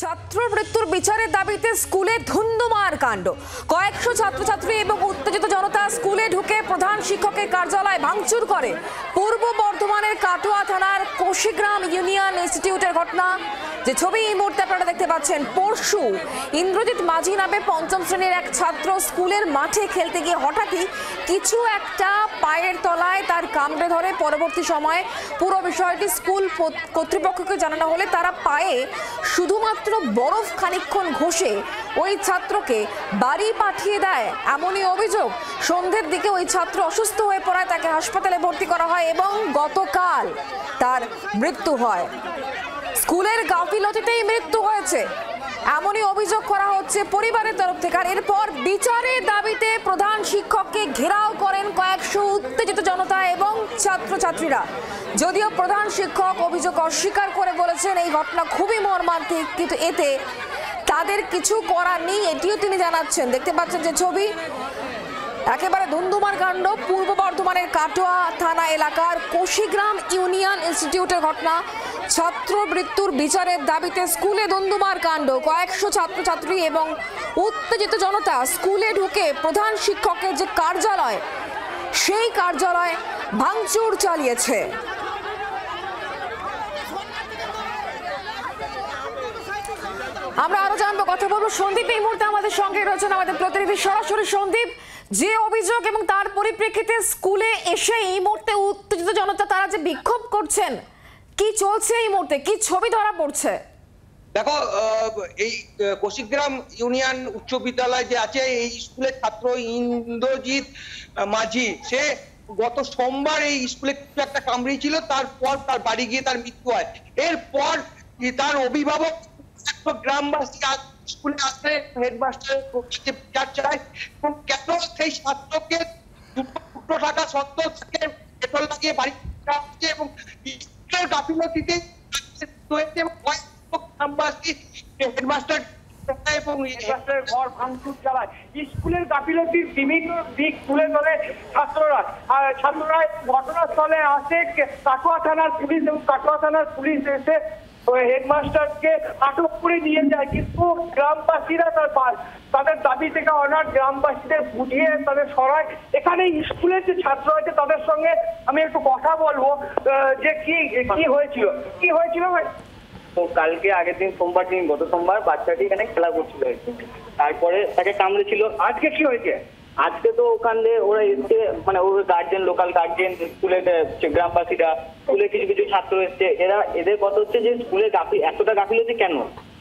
ছাত্র মৃত্যুর বিচারের দাবিতে স্কুলে ধুন্ধুমার কাণ্ড। কয়েকশো ছাত্রছাত্রী এবং উত্তেজিত জনতা স্কুলে ঢুকে প্রধান শিক্ষকের কার্যালয় ভাঙচুর করে। পূর্ব বর্ধমানের কাটোয়া থানার কোশিগ্রাম ইউনিয়ন ইনস্টিটিউটের ঘটনা, যে ছবি এই মুহূর্তে আপনারা দেখতে পাচ্ছেন। পরশু ইন্দ্রজিৎ মাঝি নামে পঞ্চম শ্রেণীর এক ছাত্র স্কুলের মাঠে খেলতে গিয়ে হঠাৎই কিছু একটা পায়ের তলায় তার কামড়ে ধরে। পরবর্তী সময়ে পুরো বিষয়টি স্কুল কর্তৃপক্ষকে জানানো হলে তারা পায়ে শুধুমাত্র বরফ খানিকক্ষণ ঘষে ওই ছাত্রকে বাড়ি পাঠিয়ে দেয়, এমনই অভিযোগ। সন্ধ্যের দিকে ওই ছাত্র অসুস্থ হয়ে পড়ায় তাকে হাসপাতালে ভর্তি করা হয় এবং গতকাল তার মৃত্যু হয়। স্কুলের গাফিলতিতেই মৃত্যু হয়েছে, এমনই অভিযোগ করা হচ্ছে পরিবারের তরফ থেকে। আর এরপর বিচারের দাবিতে প্রধান শিক্ষককে ঘেরাও করেন কয়েকশো উত্তেজিত জনতা এবং ছাত্রছাত্রীরা। যদিও প্রধান শিক্ষক অভিযোগ অস্বীকার করে বলেছেন এই ঘটনা খুবই মর্মান্তিক, কিন্তু এতে তাদের কিছু করার নেই, এটিও তিনি জানাচ্ছেন। দেখতে পাচ্ছেন যে ছবি, একেবারে ধুন্ধুমার কাণ্ড। পূর্ব বর্ধমানের কাটোয়া থানা এলাকার কোশিগ্রাম ইউনিয়ন ইনস্টিটিউটের ঘটনা। ছাত্র মৃত্যুর বিচারের দাবিতে স্কুলে ধুন্ধুমার কাণ্ড। কয়েকশো ছাত্রছাত্রী এবং উত্তেজিত জনতা স্কুলে ঢুকে প্রধান শিক্ষকের যে কার্যালয়, সেই কার্যালয় ভাঙচুর চালিয়েছে। আমরা আরো জানবো, কথা বলবো। সন্দীপ এই মুহূর্তে আমাদের সঙ্গে রয়েছেন, আমাদের প্রতিনিধি সরাসরি। সন্দীপ, যে অভিযোগ এবং তার পরিপ্রেক্ষিতে স্কুলে এসে এই মুহূর্তে উত্তেজিত জনতা তারা যে বিক্ষোভ করছেন, কি চলছে এই মুহূর্তে, কি ছবি ধরা পড়ছে? দেখো, এই কোশিগ্রাম ইউনিয়ন উচ্চ বিদ্যালয় যে আছে, এই স্কুলের ছাত্র ইন্দ্রজিৎ মাঝি, সে গত সোমবার এই স্কুলে একটা কামড়িয়েছিল, তারপর তার বাড়ি গিয়ে তার মৃত্যু হয়। এরপর তার অভিভাবক গ্রামবাসী স্কুলে আসে, হেডমাস্টারের বিচার চায় এবং কেন সেই ছাত্রকে 2 টাকা সত্ত্বেও তাকে পেট্রোল লাগিয়ে বাড়ি এবং স্কুলের গাফিলতিতে গ্রামবাসী হেডমাস্টার এবং হেডমাস্টারের ঘর ভাঙচুর চালায়। স্কুলের গাফিলতির বিভিন্ন দিক তুলে ধরে ছাত্ররা ঘটনাস্থলে আসে। কাটোয়া থানার পুলিশ এবং কাটোয়া থানার পুলিশ এসে হেডমাস্টারকে আটক করে নিয়ে যায়, কিন্তু গ্রামবাসীরা তাদের দাবি থেকে অনার গ্রামবাসীদের বুঝিয়ে তাদের সরায়। এখানে স্কুলের যে ছাত্র আছে তাদের সঙ্গে আমি একটু কথা বলবো যে কি হয়েছিল। তো কালকে আগের দিন সোমবার দিন, গত সোমবার বাচ্চাটি এখানে খেলা করছিল, তারপরে তাকে কামড়েছিল। আজকে কি হয়েছে? আজকে তো ওখানে ওরা এসছে, মানে ওর গার্জেন, লোকাল গার্জেন, স্কুলের গ্রামবাসীরা, স্কুলে কিছু কিছু ছাত্র এসছে। এদের কথা হচ্ছে যে স্কুলে এতটা গাফিলতি কেন?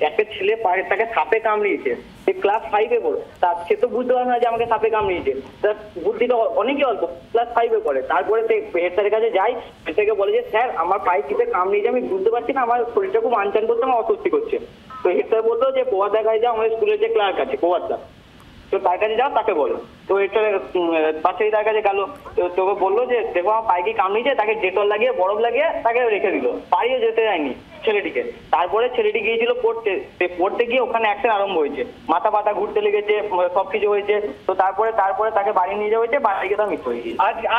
একটা ছেলে তাকে সাপে কামড়িয়েছে, সে ক্লাস 5-এ পড়ে, সে তো বুঝতে পারে না যে আমাকে সাপে কামড়িয়েছে, তার বুদ্ধিটা অনেকই অল্প, ক্লাস 5-এ পড়ে। তারপরে সে হেড স্যারের কাছে যায়, হেড স্যারকে বলে যে স্যার আমার পায়ে কিসে কামড়িয়েছে আমি বুঝতে পারছি না, আমার শরীরটা খুব আনচান করছে, আমার অস্বস্তি করছে। তো হেড স্যার বললো যে প্রভাত দেখায় যাও, আমাদের স্কুলের যে ক্লার্ক আছে প্রভাত দা, তো তার কাছে যাও, তাকে বলো। তো এটা বাচ্চাটি তার কাছে গেল, তোকে বললো যে দেখো আমার পায়ে কি কামড়িয়েছে, তাকে ডেটল লাগিয়ে বরফ লাগিয়ে তাকে রেখে দিল, বাড়িও যেতে যায়নি ছেলেটিকে। তারপরে ছেলেটি গিয়েছিল পড়তে গিয়ে ওখানে অ্যাকশন আরম্ভ হয়েছে, মাথা পাতা ঘুরতে লেগেছে, সবকিছু হয়েছে। তো তারপরে তাকে বাড়ি নিয়ে যাওয়া হয়েছে, বাড়ি গিয়ে তার মৃত্যু হয়েছে।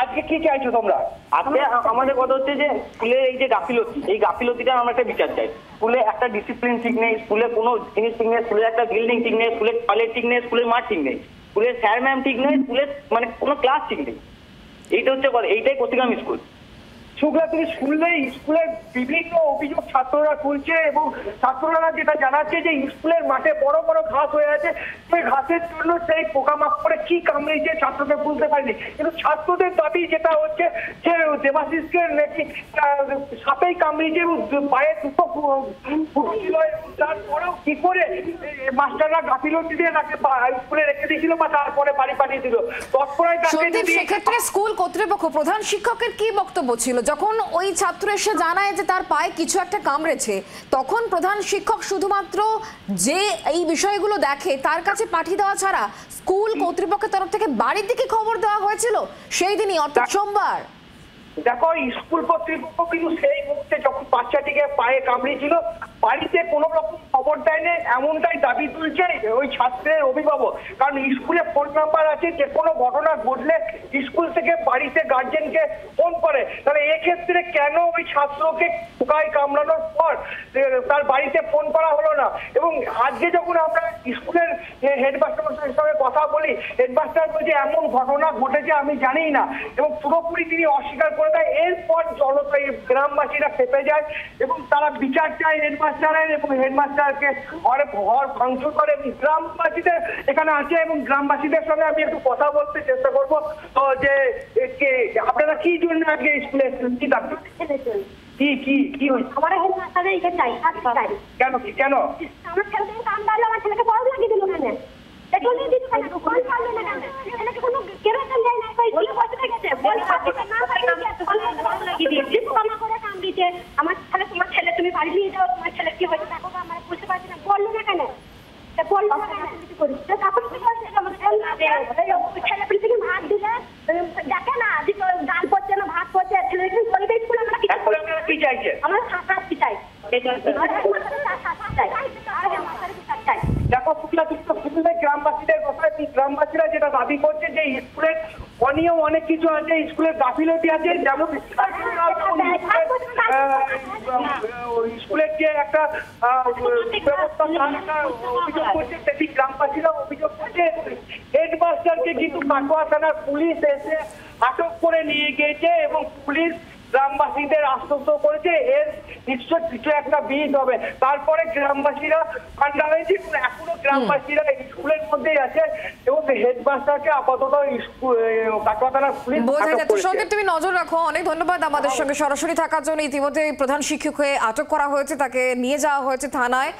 আজকে কি চাইছো তোমরা? আজকে আমাদের কথা হচ্ছে যে স্কুলের এই যে গাফিলতি, এই গাফিলতিটা আমরা একটা বিচার চাই। স্কুলে একটা ডিসিপ্লিন ঠিক নেই, স্কুলে কোনো জিনিস ঠিক নেই, স্কুলের একটা বিল্ডিং ঠিক নেই, স্কুলের টয়লেট ঠিক নেই, স্কুলের মাঠ ঠিক নেই, স্কুলের স্যার ম্যাম ঠিক নেই, স্কুলের মানে কোনো ক্লাস ঠিক নেই। এইটা হচ্ছে এইটাই কোশিগ্রাম স্কুল। শুক্লা, তুমি শুনলে স্কুলের বিভিন্ন অভিযোগ ছাত্ররা তুলছে এবং ছাত্ররা যেটা জানাচ্ছে যে স্কুলের মাঠে বড় বড় ঘাস হয়ে আছে, সেই ঘাসের জন্য সেই পোকামাকড়ে কি কামড়িয়েছে ছাত্রকে বুঝতে পারেনি। কিন্তু ছাত্রদের দাবি যেটা হচ্ছে যে দেবাশিসকে নাকি সাপেই কামড়িয়েছে এবং পায়ে দুটো ফুটছিল, তারপরেও কি করে মাস্টাররা গাফিলতি দিয়ে তাকে স্কুলে রেখে দিয়েছিল বা তারপরে বাড়ি পাঠিয়ে দিল। তৎপরে সেক্ষেত্রে স্কুল কর্তৃপক্ষ, প্রধান শিক্ষকের কি বক্তব্য ছিল যখন ওই ছাত্র এসে জানায় যে তার পায়ে কিছু একটা কামড়েছে? তখন প্রধান শিক্ষক শুধুমাত্র যে এই বিষয়গুলো দেখে তার কাছে পাঠিয়ে দেওয়া ছাড়া স্কুল কর্তৃপক্ষের তরফ থেকে বাড়ির দিকে খবর দেওয়া হয়েছিল সেই দিনই, অর্থাৎ সোমবার? দেখো, স্কুল কর্তৃপক্ষ কিন্তু সেই মুহূর্তে যখন বাচ্চাটিকে পায়ে কামড়িয়েছিল বাড়িতে কোনো রকম খবর দেয়নি। এমনটাই দাবি তুলছে ওই ছাত্রের অভিভাবক। কারণ স্কুলে ফোন নাম্বার আছে, যে কোনো ঘটনা ঘটলে স্কুল থেকে বাড়িতে গার্জেনকে ফোন করে। তাহলে এক্ষেত্রে কেন ওই ছাত্রকে পোকায় কামড়ানোর পর তার বাড়িতে ফোন করা হলো না? এবং আজকে যখন আমরা স্কুলের হেডমাস্টারের সঙ্গে কথা বলি, হেডমাস্টার বলছে এমন ঘটনা ঘটেছে আমি জানি না, এবং পুরোপুরি তিনি অস্বীকার করে দেয়। এরপর জনতা গ্রামবাসীরা খেপে যায় এবং তারা বিচার চায় হেডমাস্টারের, এবং হেডমাস্টারকে ঘর ভাঙচুর করে। গ্রামবাসীদের এখানে আছে এবং গ্রামবাসীদের সঙ্গে আমি একটু কথা বলতে চেষ্টা করবো। তো যে আপনারা কি জন্য আজকে স্কুলে কি দাবি, কি হয়েছে? আমার হেডমাস্টারের এটা চাই, চাই। কেন কেন আমার ছেলেকে কাম ডালো, আমার ছেলেকে বড় লাগিয়ে দিল কেন? এগুলো দিতে কেন? কোন পারলো না কেন? ছেলেকে কোনো কেরাসন দেয় না, কই স্কুলে বসে গেছে, বল পাচ্ছে না, পাই না, বড় লাগিয়ে দিয়েছে, ক্ষমা করে কাম দিতে। আমার ছেলে, তোমার ছেলে তুমি বাড়ি নিয়ে যাও, তোমার ছেলে কি হয়েছে দেখো, আমরা বুঝতে পারছি না, বললো না কেন? বললো না কেন? কিছু করি তখন কি করছে? আমার ছেলে পিলে থেকে ভাত দিলে দেখে না, ডাল পড়ছে না, ভাত পড়ছে, ছেলেকে বলে দেয় স্কুলে। আমরা কি চাইছে? আমরা শাস্তি চাই, দেখো গ্রামবাসীদের কথায়, গ্রামবাসীরা যেটা দাবি করছে যে স্কুলের অনিয়ম অনেক কিছু আছে, স্কুলের গাফিলতি আছে। যেমন স্কুলের যে একটা ব্যবস্থা অভিযোগ করছে, সেটি গ্রামবাসীরা অভিযোগ করছে। হেডমাস্টারকে কিন্তু কাটোয়া থানার পুলিশ এসে আটক করে নিয়ে গিয়েছে এবং পুলিশ গ্রামবাসীদের আশ্বস্ত করেছে এর নিশ্চয় কিছু একটা বিহিত হবে। তারপরে গ্রামবাসীরা ঠান্ডা হয়েছে, এখনো গ্রামবাসীরা স্কুলের মধ্যেই আছে এবং হেডমাস্টারকে আপাতত কাটোয়া থানার পুলিশ বোঝা যাচ্ছে। সন্দীপ, তুমি নজর রাখো। অনেক ধন্যবাদ আমাদের সঙ্গে সরাসরি থাকার জন্য। ইতিমধ্যে প্রধান শিক্ষককে আটক করা হয়েছে, তাকে নিয়ে যাওয়া হয়েছে থানায়।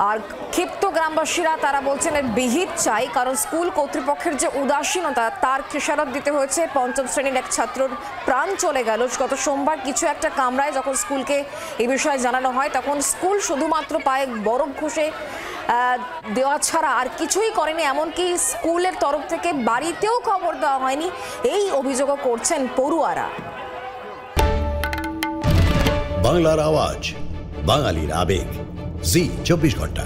আর ক্ষিপ্ত গ্রামবাসীরা তারা বলছেন এর বিহিত চাই, কারণ স্কুল কর্তৃপক্ষের যে উদাসীনতা তার খেসারত দিতে হয়েছে। পঞ্চম শ্রেণীর এক ছাত্রর প্রাণ চলে গেল গত সোমবার কিছু একটা কামরায়। যখন স্কুলকে এই বিষয়ে জানানো হয় তখন স্কুল শুধুমাত্র পায়ে বরফ ঘষে দেওয়া ছাড়া আর কিছুই করেনি। এমনকি স্কুলের তরফ থেকে বাড়িতেও খবর দেওয়া হয়নি, এই অভিযোগও করছেন পড়ুয়ারা। বাংলার আওয়াজ, বাঙালির আবেগ, জি 24 ঘন্টা।